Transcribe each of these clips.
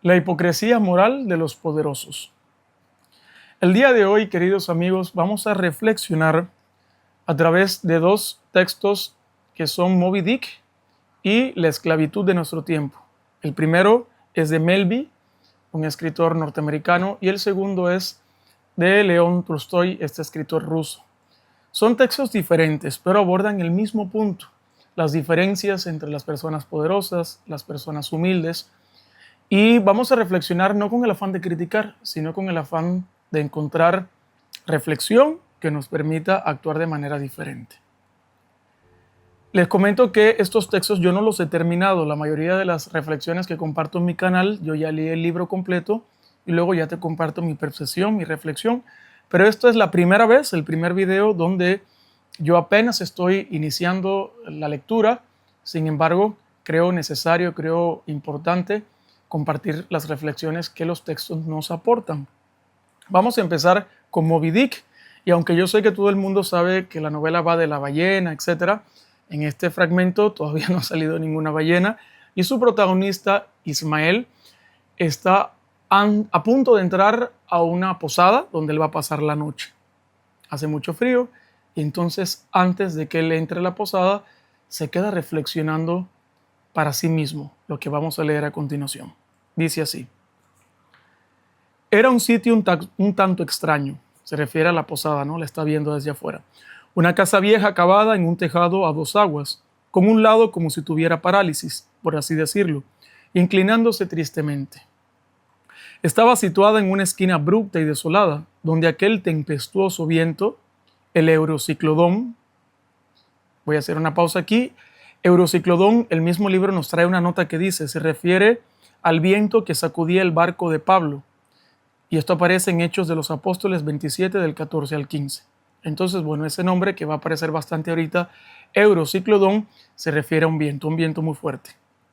La hipocresía moral de los poderosos. El día de hoy, queridos amigos, vamos a reflexionar a través de dos textos que son Moby Dick y La esclavitud de nuestro tiempo. El primero es de Melville, un escritor norteamericano, y el segundo es de León Tolstoy, este escritor ruso. Son textos diferentes, pero abordan el mismo punto, las diferencias entre las personas poderosas, las personas humildes. Y vamos a reflexionar no con el afán de criticar, sino con el afán de encontrar reflexión que nos permita actuar de manera diferente. Les comento que estos textos yo no los he terminado. La mayoría de las reflexiones que comparto en mi canal, yo ya leí el libro completo y luego ya te comparto mi percepción, mi reflexión. Pero esto es la primera vez, el primer video donde yo apenas estoy iniciando la lectura. Sin embargo, creo necesario, creo importante compartir las reflexiones que los textos nos aportan. Vamos a empezar con Moby Dick, y aunque yo sé que todo el mundo sabe que la novela va de la ballena, etc., en este fragmento todavía no ha salido ninguna ballena, y su protagonista, Ismael, está a punto de entrar a una posada donde él va a pasar la noche. Hace mucho frío, y entonces antes de que él entre a la posada, se queda reflexionando para sí mismo, lo que vamos a leer a continuación. Dice así: era un sitio un tanto extraño, se refiere a la posada, ¿no? La está viendo desde afuera. Una casa vieja acabada en un tejado a dos aguas, con un lado como si tuviera parálisis, por así decirlo, inclinándose tristemente. Estaba situada en una esquina abrupta y desolada, donde aquel tempestuoso viento, el Eurociclodón, voy a hacer una pausa aquí. Eurociclodón, el mismo libro nos trae una nota que dice, se refiere al viento que sacudía el barco de Pablo, y esto aparece en Hechos de los Apóstoles 27 del 14 al 15. Entonces, bueno, ese nombre que va a aparecer bastante ahorita, Eurociclodón, se refiere a un viento muy fuerte.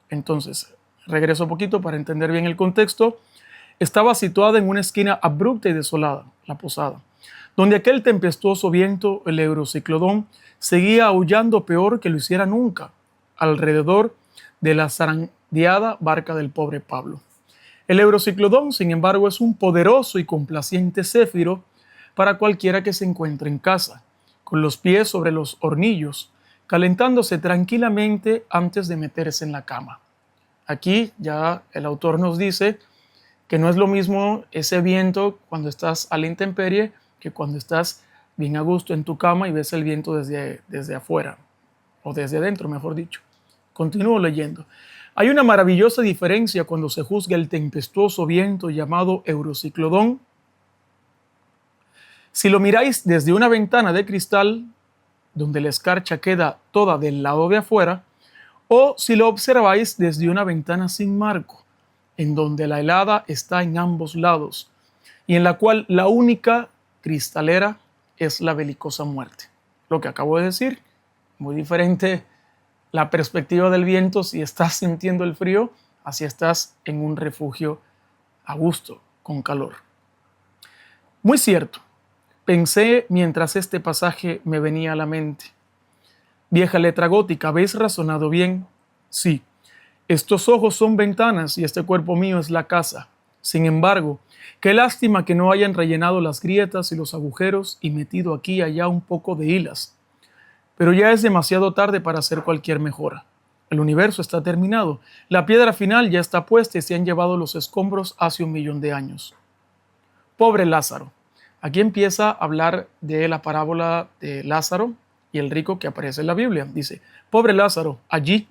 Entonces, regreso un poquito para entender bien el contexto. Estaba situada en una esquina abrupta y desolada, la posada, donde aquel tempestuoso viento, el Eurociclodón, seguía aullando peor que lo hiciera nunca, alrededor de la zarandeada barca del pobre Pablo. El Eurociclodón, sin embargo, es un poderoso y complaciente céfiro para cualquiera que se encuentre en casa, con los pies sobre los hornillos, calentándose tranquilamente antes de meterse en la cama. Aquí ya el autor nos dice que no es lo mismo ese viento cuando estás a la intemperie que cuando estás bien a gusto en tu cama y ves el viento desde afuera, o desde adentro, mejor dicho. Continúo leyendo. Hay una maravillosa diferencia cuando se juzga el tempestuoso viento llamado Eurociclodón. Si lo miráis desde una ventana de cristal, donde la escarcha queda toda del lado de afuera, o si lo observáis desde una ventana sin marco, en donde la helada está en ambos lados, y en la cual la única cristalera es la belicosa muerte. Lo que acabo de decir, muy diferente la perspectiva del viento si estás sintiendo el frío, así estás en un refugio a gusto, con calor. Muy cierto, pensé mientras este pasaje me venía a la mente. Vieja letra gótica, ¿habéis razonado bien? Sí, estos ojos son ventanas y este cuerpo mío es la casa. Sin embargo, qué lástima que no hayan rellenado las grietas y los agujeros y metido aquí y allá un poco de hilas. Pero ya es demasiado tarde para hacer cualquier mejora. El universo está terminado, la piedra final ya está puesta y se han llevado los escombros hace 1.000.000 de años. Pobre Lázaro. Aquí empieza a hablar de la parábola de Lázaro y el rico que aparece en la Biblia. Dice, pobre Lázaro, allí,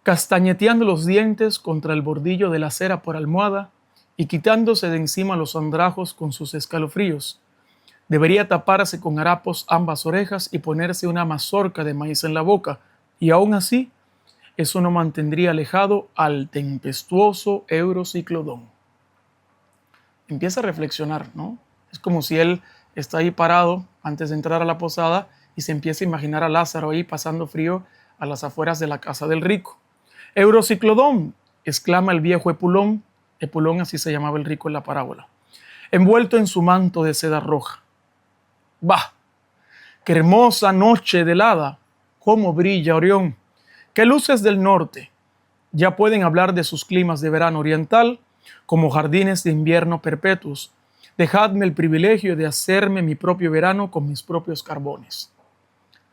castañeteando los dientes contra el bordillo de la acera por almohada y quitándose de encima los andrajos con sus escalofríos. Debería taparse con harapos ambas orejas y ponerse una mazorca de maíz en la boca, y aún así, eso no mantendría alejado al tempestuoso Eurociclodón. Empieza a reflexionar, ¿no? Es como si él está ahí parado antes de entrar a la posada y se empieza a imaginar a Lázaro ahí pasando frío a las afueras de la casa del rico. Eurociclodón, exclama el viejo Epulón, Epulón así se llamaba el rico en la parábola, envuelto en su manto de seda roja. ¡Bah! ¡Qué hermosa noche de helada! ¡Cómo brilla Orión! ¡Qué luces del norte! Ya pueden hablar de sus climas de verano oriental como jardines de invierno perpetuos. Dejadme el privilegio de hacerme mi propio verano con mis propios carbones.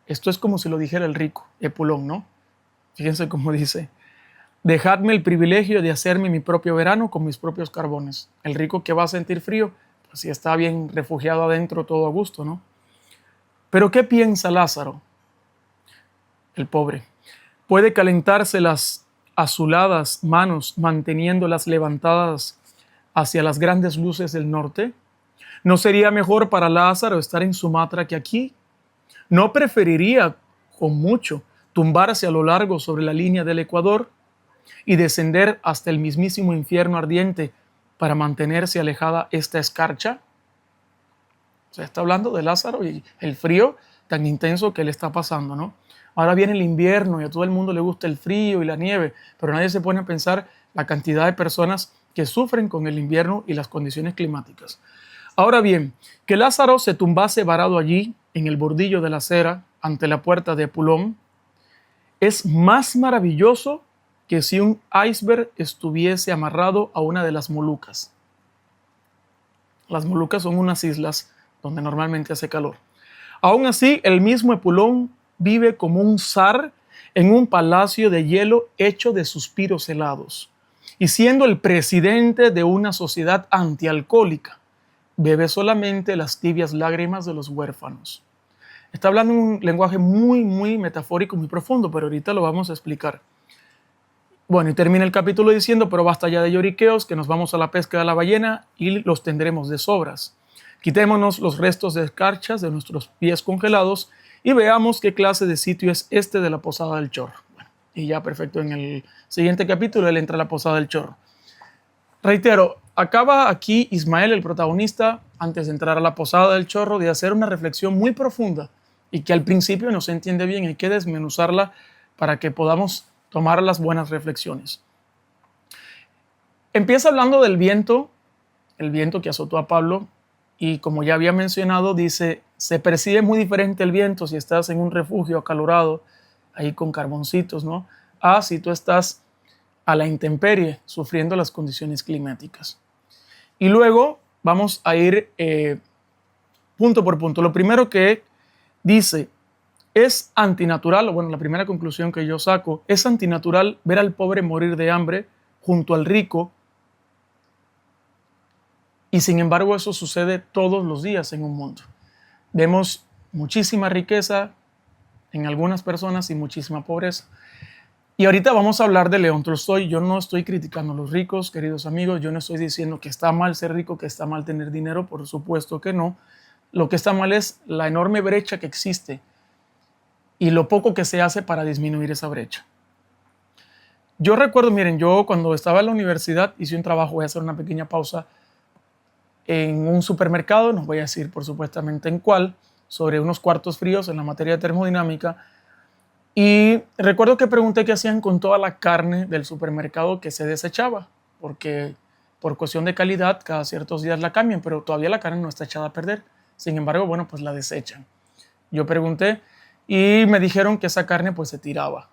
Esto es como si lo dijera el rico, Epulón, ¿no? Fíjense cómo dice. Dejadme el privilegio de hacerme mi propio verano con mis propios carbones. El rico que va a sentir frío, pues si está bien refugiado adentro, todo a gusto, ¿no? Pero ¿qué piensa Lázaro, el pobre? ¿Puede calentarse las azuladas manos manteniéndolas levantadas hacia las grandes luces del norte? ¿No sería mejor para Lázaro estar en Sumatra que aquí? ¿No preferiría, con mucho, tumbarse a lo largo sobre la línea del Ecuador y descender hasta el mismísimo infierno ardiente para mantenerse alejada esta escarcha? O sea, está hablando de Lázaro y el frío tan intenso que le está pasando, ¿no? Ahora viene el invierno y a todo el mundo le gusta el frío y la nieve, pero nadie se pone a pensar la cantidad de personas que sufren con el invierno y las condiciones climáticas. Ahora bien, que Lázaro se tumbase varado allí, en el bordillo de la acera, ante la puerta de Epulón, es más maravilloso que si un iceberg estuviese amarrado a una de las Molucas. Las Molucas son unas islas donde normalmente hace calor. Aún así, el mismo Epulón vive como un zar en un palacio de hielo hecho de suspiros helados. Y siendo el presidente de una sociedad antialcohólica, bebe solamente las tibias lágrimas de los huérfanos. Está hablando en un lenguaje muy metafórico, muy profundo, pero ahorita lo vamos a explicar. Bueno, y termina el capítulo diciendo, pero basta ya de lloriqueos, que nos vamos a la pesca de la ballena y los tendremos de sobras. Quitémonos los restos de escarchas de nuestros pies congelados y veamos qué clase de sitio es este de la Posada del Chorro. Bueno, y ya perfecto, en el siguiente capítulo él entra a la Posada del Chorro. Reitero, acaba aquí Ismael, el protagonista, antes de entrar a la Posada del Chorro, de hacer una reflexión muy profunda y que al principio no se entiende bien, hay que desmenuzarla para que podamos tomar las buenas reflexiones. Empieza hablando del viento, el viento que azotó a Pablo, y como ya había mencionado, dice, se percibe muy diferente el viento si estás en un refugio acalorado, ahí con carboncitos, ¿no? A si tú estás a la intemperie, sufriendo las condiciones climáticas. Y luego vamos a ir punto por punto. Lo primero que dice, es antinatural, o bueno, la primera conclusión que yo saco, es antinatural ver al pobre morir de hambre junto al rico, y sin embargo eso sucede todos los días en un mundo. Vemos muchísima riqueza en algunas personas y muchísima pobreza. Y ahorita vamos a hablar de León Tolstoy. Yo no estoy criticando a los ricos, queridos amigos, yo no estoy diciendo que está mal ser rico, que está mal tener dinero, por supuesto que no. Lo que está mal es la enorme brecha que existe y lo poco que se hace para disminuir esa brecha. Yo recuerdo, miren, yo cuando estaba en la universidad hice un trabajo, voy a hacer una pequeña pausa, en un supermercado, no voy a decir por supuestamente en cuál, sobre unos cuartos fríos en la materia de termodinámica. Y recuerdo que pregunté qué hacían con toda la carne del supermercado que se desechaba, porque por cuestión de calidad cada ciertos días la cambian, pero todavía la carne no está echada a perder. Sin embargo, bueno, pues la desechan. Yo pregunté y me dijeron que esa carne pues se tiraba,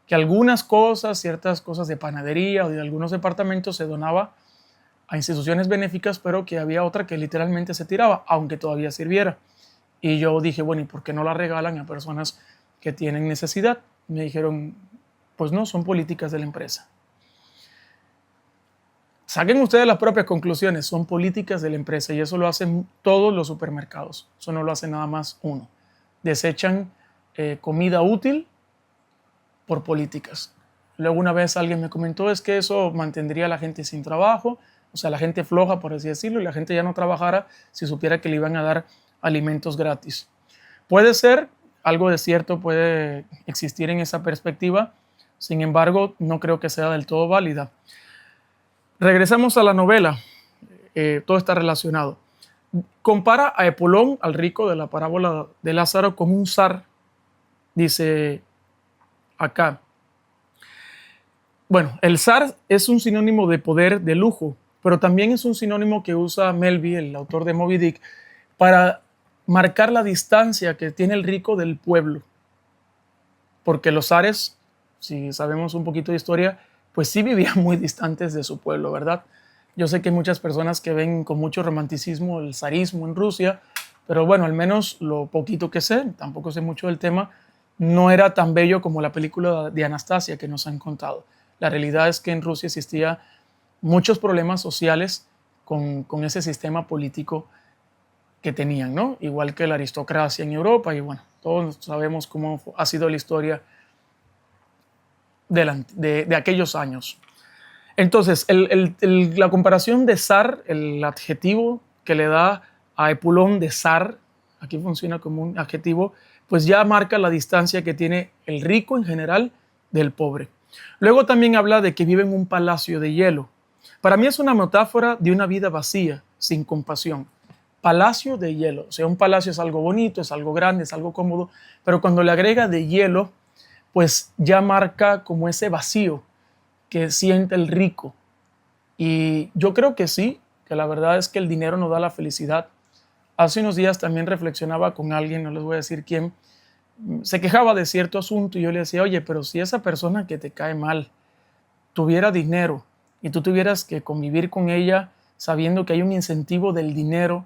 que algunas cosas, ciertas cosas de panadería o de algunos departamentos se donaba a instituciones benéficas, pero que había otra que literalmente se tiraba, aunque todavía sirviera. Y yo dije, bueno, ¿y por qué no la regalan a personas que tienen necesidad? Me dijeron, pues no, son políticas de la empresa. Saquen ustedes las propias conclusiones, son políticas de la empresa y eso lo hacen todos los supermercados, eso no lo hace nada más uno. Desechan comida útil por políticas. Luego una vez alguien me comentó, es que eso mantendría a la gente sin trabajo, o sea, la gente floja, por así decirlo, y la gente ya no trabajara si supiera que le iban a dar alimentos gratis. Puede ser, algo de cierto puede existir en esa perspectiva, sin embargo, no creo que sea del todo válida. Regresamos a la novela, todo está relacionado. Compara a Epulón, al rico de la parábola de Lázaro, con un zar, dice acá. Bueno, el zar es un sinónimo de poder, de lujo, pero también es un sinónimo que usa Melville, el autor de Moby Dick, para marcar la distancia que tiene el rico del pueblo. Porque los zares si sabemos un poquito de historia, pues sí vivían muy distantes de su pueblo, ¿verdad? Yo sé que hay muchas personas que ven con mucho romanticismo el zarismo en Rusia, pero bueno, al menos lo poquito que sé, tampoco sé mucho del tema, no era tan bello como la película de Anastasia que nos han contado. La realidad es que en Rusia existía muchos problemas sociales con ese sistema político que tenían, ¿no? Igual que la aristocracia en Europa, y bueno, todos sabemos cómo ha sido la historia de aquellos años. Entonces, la comparación de zar, el adjetivo que le da a Epulón de zar, aquí funciona como un adjetivo, pues ya marca la distancia que tiene el rico en general del pobre. Luego también habla de que vive en un palacio de hielo. Para mí es una metáfora de una vida vacía, sin compasión. Palacio de hielo. O sea, un palacio es algo bonito, es algo grande, es algo cómodo, pero cuando le agrega de hielo, pues ya marca como ese vacío que siente el rico. Y yo creo que sí, que la verdad es que el dinero no da la felicidad. Hace unos días también reflexionaba con alguien, no les voy a decir quién, se quejaba de cierto asunto y yo le decía, oye, pero si esa persona que te cae mal tuviera dinero y tú tuvieras que convivir con ella sabiendo que hay un incentivo del dinero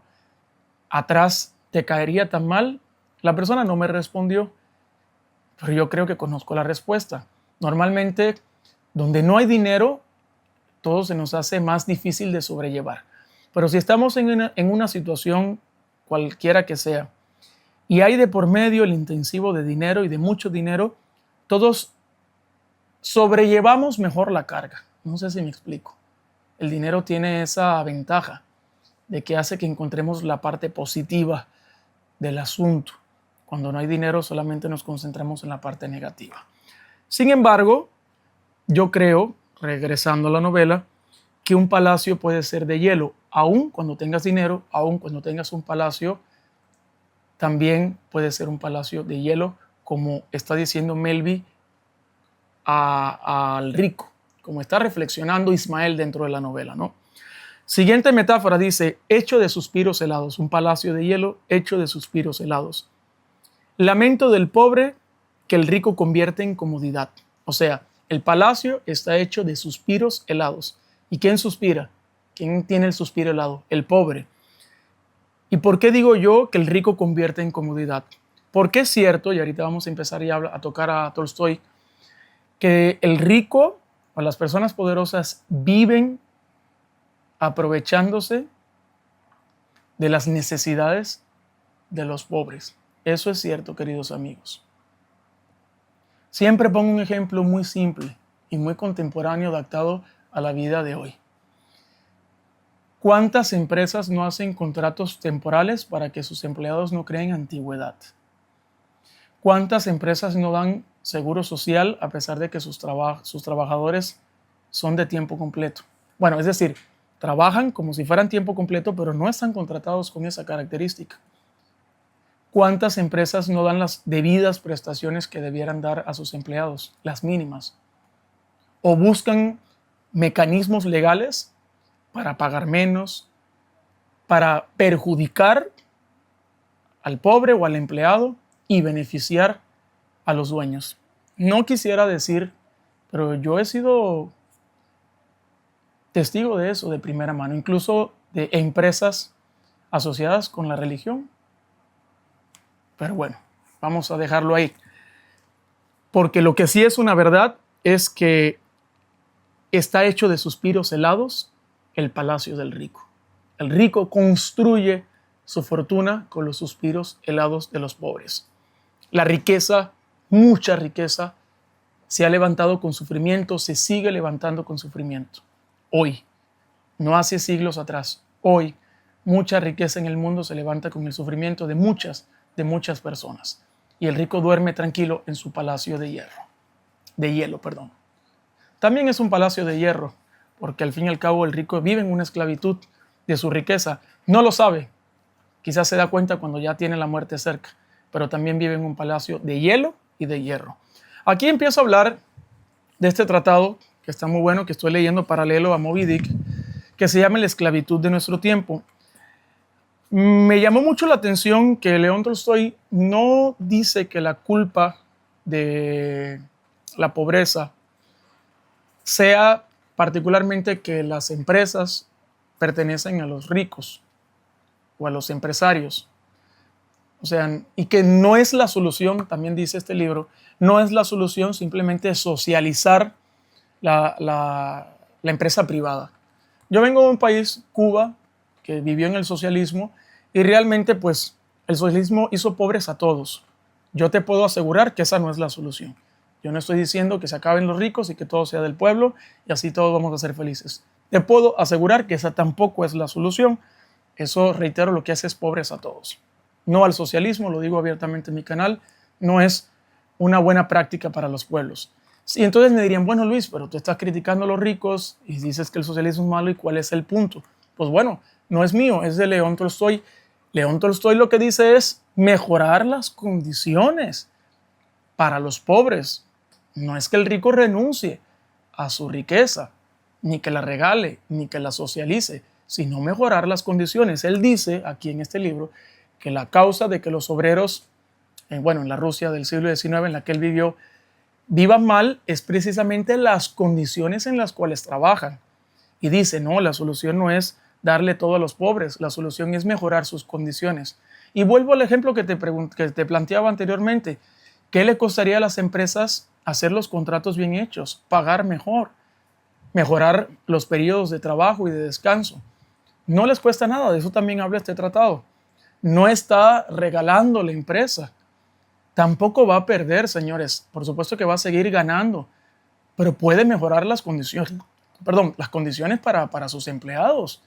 atrás, ¿te caería tan mal? La persona no me respondió, pero yo creo que conozco la respuesta. Normalmente, donde no hay dinero, todo se nos hace más difícil de sobrellevar. Pero si estamos en una situación cualquiera que sea, y hay de por medio el intensivo de dinero y de mucho dinero, todos sobrellevamos mejor la carga. No sé si me explico. El dinero tiene esa ventaja de que hace que encontremos la parte positiva del asunto. Cuando no hay dinero solamente nos concentramos en la parte negativa. Sin embargo, yo creo, regresando a la novela, que un palacio puede ser de hielo, aun cuando tengas dinero, aun cuando tengas un palacio, también puede ser un palacio de hielo, como está diciendo Melville al rico, como está reflexionando Ismael dentro de la novela, ¿no? Siguiente metáfora dice, hecho de suspiros helados, un palacio de hielo hecho de suspiros helados. Lamento del pobre que el rico convierte en comodidad. O sea, el palacio está hecho de suspiros helados. ¿Y quién suspira? ¿Quién tiene el suspiro helado? El pobre. ¿Y por qué digo yo que el rico convierte en comodidad? Porque es cierto, y ahorita vamos a empezar ya a tocar a Tolstoy, que el rico o las personas poderosas viven aprovechándose de las necesidades de los pobres. Eso es cierto, queridos amigos. Siempre pongo un ejemplo muy simple y muy contemporáneo adaptado a la vida de hoy. ¿Cuántas empresas no hacen contratos temporales para que sus empleados no creen antigüedad? ¿Cuántas empresas no dan seguro social a pesar de que sus trabajadores son de tiempo completo? Bueno, es decir, trabajan como si fueran tiempo completo, pero no están contratados con esa característica. ¿Cuántas empresas no dan las debidas prestaciones que debieran dar a sus empleados, las mínimas? ¿O buscan mecanismos legales para pagar menos, para perjudicar al pobre o al empleado y beneficiar a los dueños? No quisiera decir, pero yo he sido testigo de eso de primera mano, incluso de empresas asociadas con la religión. Pero bueno, vamos a dejarlo ahí. Porque lo que sí es una verdad es que está hecho de suspiros helados el palacio del rico. El rico construye su fortuna con los suspiros helados de los pobres. La riqueza, mucha riqueza, se ha levantado con sufrimiento, se sigue levantando con sufrimiento. Hoy, no hace siglos atrás, hoy, mucha riqueza en el mundo se levanta con el sufrimiento de muchas personas. Y el rico duerme tranquilo en su palacio de hielo. También es un palacio de hierro, porque al fin y al cabo el rico vive en una esclavitud de su riqueza. No lo sabe, quizás se da cuenta cuando ya tiene la muerte cerca, pero también vive en un palacio de hielo y de hierro. Aquí empiezo a hablar de este tratado, que está muy bueno, que estoy leyendo paralelo a Moby Dick, que se llama La esclavitud de nuestro tiempo. Me llamó mucho la atención que León Tolstoy no dice que la culpa de la pobreza sea particularmente que las empresas pertenecen a los ricos o a los empresarios. O sea, y que no es la solución, también dice este libro, no es la solución simplemente socializar la empresa privada. Yo vengo de un país, Cuba, que vivió en el socialismo y realmente pues el socialismo hizo pobres a todos. Yo te puedo asegurar que esa no es la solución. Yo no estoy diciendo que se acaben los ricos y que todo sea del pueblo y así todos vamos a ser felices. Te puedo asegurar que esa tampoco es la solución. Eso, reitero, lo que hace es pobres a todos. No al socialismo, lo digo abiertamente en mi canal, no es una buena práctica para los pueblos. Y entonces me dirían, bueno Luis, pero tú estás criticando a los ricos y dices que el socialismo es malo, ¿y cuál es el punto? Pues bueno, no es mío, es de León Tolstoy. León Tolstoy lo que dice es mejorar las condiciones para los pobres. No es que el rico renuncie a su riqueza, ni que la regale, ni que la socialice, sino mejorar las condiciones. Él dice aquí en este libro que la causa de que los obreros, en la Rusia del siglo XIX en la que él vivió, vivan mal es precisamente las condiciones en las cuales trabajan. Y dice, no, la solución no es darle todo a los pobres, la solución es mejorar sus condiciones. Y vuelvo al ejemplo que te planteaba anteriormente. ¿Qué le costaría a las empresas hacer los contratos bien hechos, pagar mejor, mejorar los periodos de trabajo y de descanso? No les cuesta nada, de eso también habla este tratado. No está regalando la empresa. Tampoco va a perder, señores. Por supuesto que va a seguir ganando, pero puede mejorar las condiciones, las condiciones para sus empleados.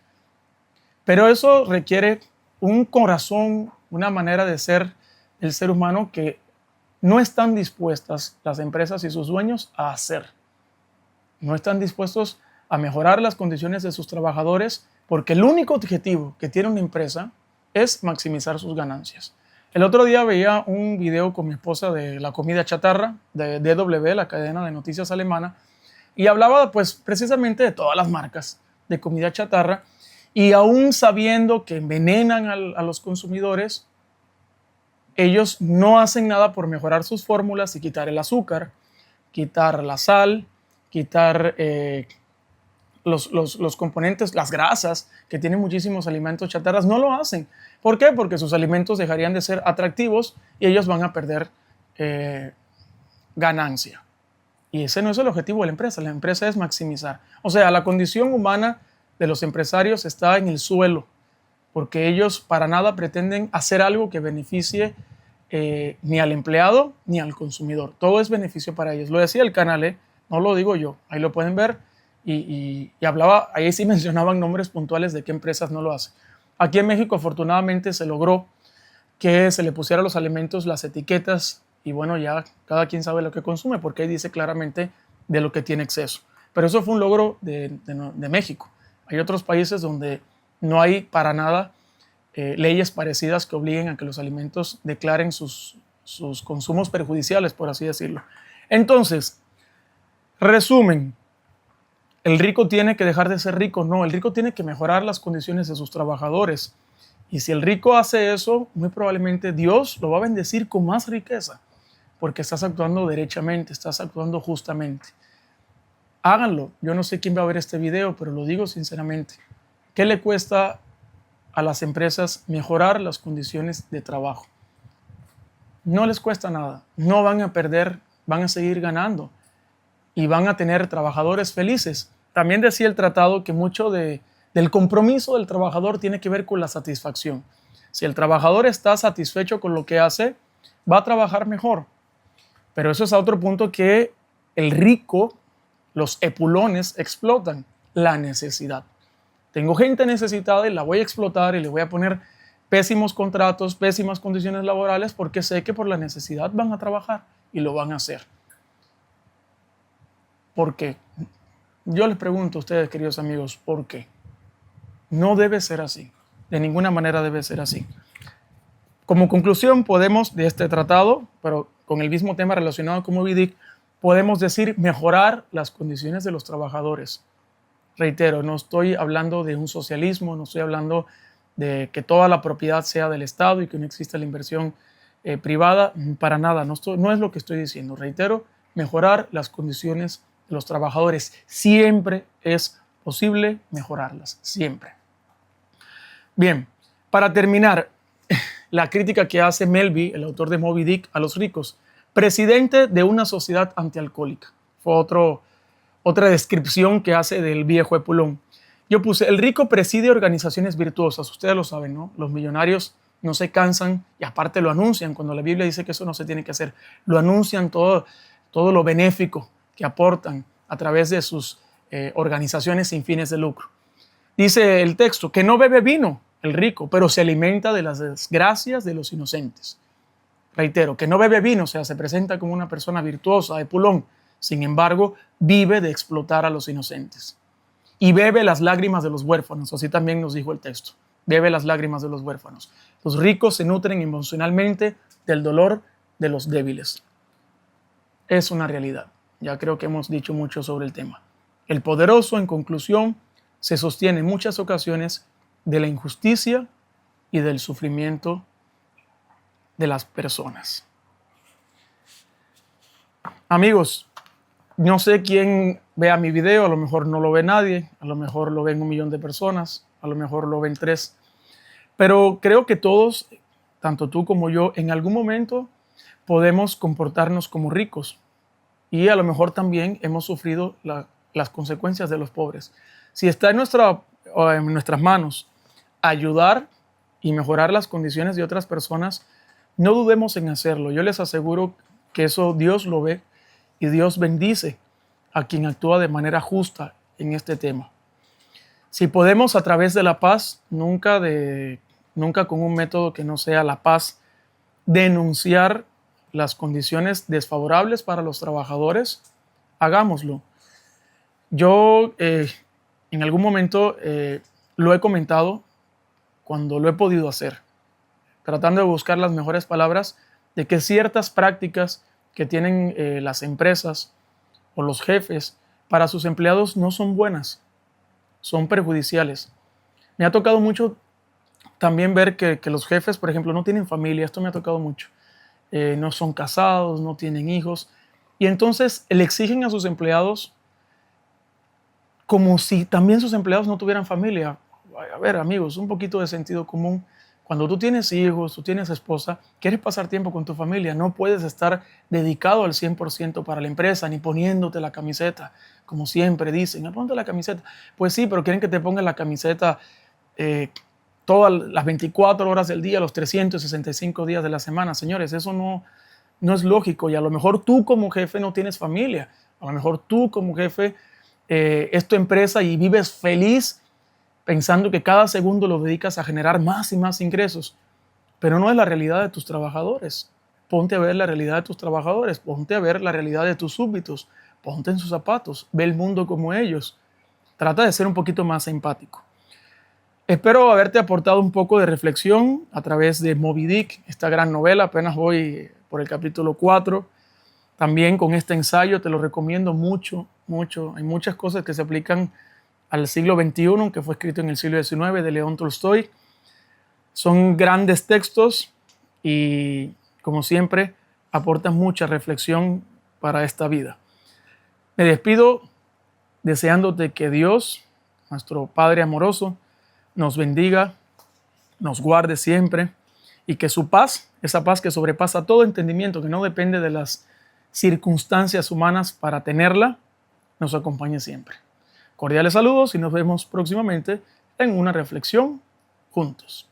Pero eso requiere un corazón, una manera de ser el ser humano que no están dispuestas las empresas y sus dueños a hacer. No están dispuestos a mejorar las condiciones de sus trabajadores porque el único objetivo que tiene una empresa es maximizar sus ganancias. El otro día veía un video con mi esposa de la comida chatarra de DW, la cadena de noticias alemana, y hablaba pues precisamente de todas las marcas de comida chatarra y aún sabiendo que envenenan a los consumidores, ellos no hacen nada por mejorar sus fórmulas y quitar el azúcar, quitar la sal, quitar los componentes, las grasas que tienen muchísimos alimentos chatarras. No lo hacen. ¿Por qué? Porque sus alimentos dejarían de ser atractivos y ellos van a perder ganancia. Y ese no es el objetivo de la empresa. La empresa es maximizar. O sea, la condición humana de los empresarios está en el suelo, porque ellos para nada pretenden hacer algo que beneficie ni al empleado ni al consumidor. Todo es beneficio para ellos. Lo decía el canal, no lo digo yo. Ahí lo pueden ver. Y hablaba, ahí sí mencionaban nombres puntuales de qué empresas no lo hacen. Aquí en México afortunadamente se logró que se le pusiera a los alimentos las etiquetas y bueno, ya cada quien sabe lo que consume porque ahí dice claramente de lo que tiene exceso. Pero eso fue un logro de México. Hay otros países donde no hay para nada leyes parecidas que obliguen a que los alimentos declaren sus consumos perjudiciales, por así decirlo. Entonces, resumen. El rico tiene que dejar de ser rico. No, el rico tiene que mejorar las condiciones de sus trabajadores. Y si el rico hace eso, muy probablemente Dios lo va a bendecir con más riqueza, porque estás actuando derechamente, estás actuando justamente. Háganlo. Yo no sé quién va a ver este video, pero lo digo sinceramente. ¿Qué le cuesta a las empresas mejorar las condiciones de trabajo? No les cuesta nada. No van a perder, van a seguir ganando. Y van a tener trabajadores felices. También decía el tratado que mucho del compromiso del trabajador tiene que ver con la satisfacción. Si el trabajador está satisfecho con lo que hace, va a trabajar mejor. Pero eso es a otro punto que el rico, los epulones, explotan la necesidad. Tengo gente necesitada y la voy a explotar y le voy a poner pésimos contratos, pésimas condiciones laborales porque sé que por la necesidad van a trabajar y lo van a hacer. ¿Por qué? Yo les pregunto a ustedes, queridos amigos, ¿por qué? No debe ser así. De ninguna manera debe ser así. Como conclusión podemos, de este tratado, pero con el mismo tema relacionado con Moby Dick, podemos decir mejorar las condiciones de los trabajadores. Reitero, no estoy hablando de un socialismo, no estoy hablando de que toda la propiedad sea del Estado y que no exista la inversión privada, para nada, no es lo que estoy diciendo. Reitero, mejorar las condiciones de los trabajadores. Siempre es posible mejorarlas, siempre. Bien, para terminar, la crítica que hace Melby, el autor de Moby Dick, a los ricos. Presidente de una sociedad antialcohólica. Fue otra descripción que hace del viejo Epulón. Yo puse, el rico preside organizaciones virtuosas. Ustedes lo saben, ¿no? Los millonarios no se cansan y aparte lo anuncian. Cuando la Biblia dice que eso no se tiene que hacer, lo anuncian todo lo benéfico que aportan a través de sus organizaciones sin fines de lucro. Dice el texto que no bebe vino el rico, pero se alimenta de las desgracias de los inocentes. Reitero, que no bebe vino, o sea, se presenta como una persona virtuosa, Epulón. Sin embargo, vive de explotar a los inocentes. Y bebe las lágrimas de los huérfanos, así también nos dijo el texto. Bebe las lágrimas de los huérfanos. Los ricos se nutren emocionalmente del dolor de los débiles. Es una realidad. Ya creo que hemos dicho mucho sobre el tema. El poderoso, en conclusión, se sostiene en muchas ocasiones de la injusticia y del sufrimiento de las personas. Amigos, no sé quién vea mi video, a lo mejor no lo ve nadie, a lo mejor lo ven 1 millón de personas, a lo mejor lo ven 3, pero creo que todos, tanto tú como yo, en algún momento podemos comportarnos como ricos y a lo mejor también hemos sufrido las consecuencias de los pobres. Si está en nuestras manos ayudar y mejorar las condiciones de otras personas, no dudemos en hacerlo. Yo les aseguro que eso Dios lo ve y Dios bendice a quien actúa de manera justa en este tema. Si podemos a través de la paz, nunca con un método que no sea la paz, denunciar las condiciones desfavorables para los trabajadores, hagámoslo. Yo en algún momento lo he comentado cuando lo he podido hacer, tratando de buscar las mejores palabras de que ciertas prácticas que tienen las empresas o los jefes para sus empleados no son buenas, son perjudiciales. Me ha tocado mucho también ver que los jefes, por ejemplo, no tienen familia, esto me ha tocado mucho, no son casados, no tienen hijos, y entonces le exigen a sus empleados como si también sus empleados no tuvieran familia. A ver, amigos, un poquito de sentido común. Cuando tú tienes hijos, tú tienes esposa, quieres pasar tiempo con tu familia, no puedes estar dedicado al 100% para la empresa, ni poniéndote la camiseta, como siempre dicen, ponte la camiseta. Pues sí, pero quieren que te pongas la camiseta todas las 24 horas del día, los 365 días de la semana. Señores, eso no es lógico y a lo mejor tú como jefe no tienes familia, a lo mejor tú como jefe es tu empresa y vives feliz pensando que cada segundo lo dedicas a generar más y más ingresos, pero no es la realidad de tus trabajadores. Ponte a ver la realidad de tus trabajadores, ponte a ver la realidad de tus súbditos, ponte en sus zapatos, ve el mundo como ellos. Trata de ser un poquito más empático. Espero haberte aportado un poco de reflexión a través de Moby Dick, esta gran novela. Apenas voy por el capítulo 4. También con este ensayo te lo recomiendo mucho, mucho. Hay muchas cosas que se aplican al siglo XXI, que fue escrito en el siglo XIX, de León Tolstoy. Son grandes textos y, como siempre, aportan mucha reflexión para esta vida. Me despido deseándote que Dios, nuestro Padre amoroso, nos bendiga, nos guarde siempre y que su paz, esa paz que sobrepasa todo entendimiento, que no depende de las circunstancias humanas para tenerla, nos acompañe siempre. Cordiales saludos y nos vemos próximamente en una reflexión juntos.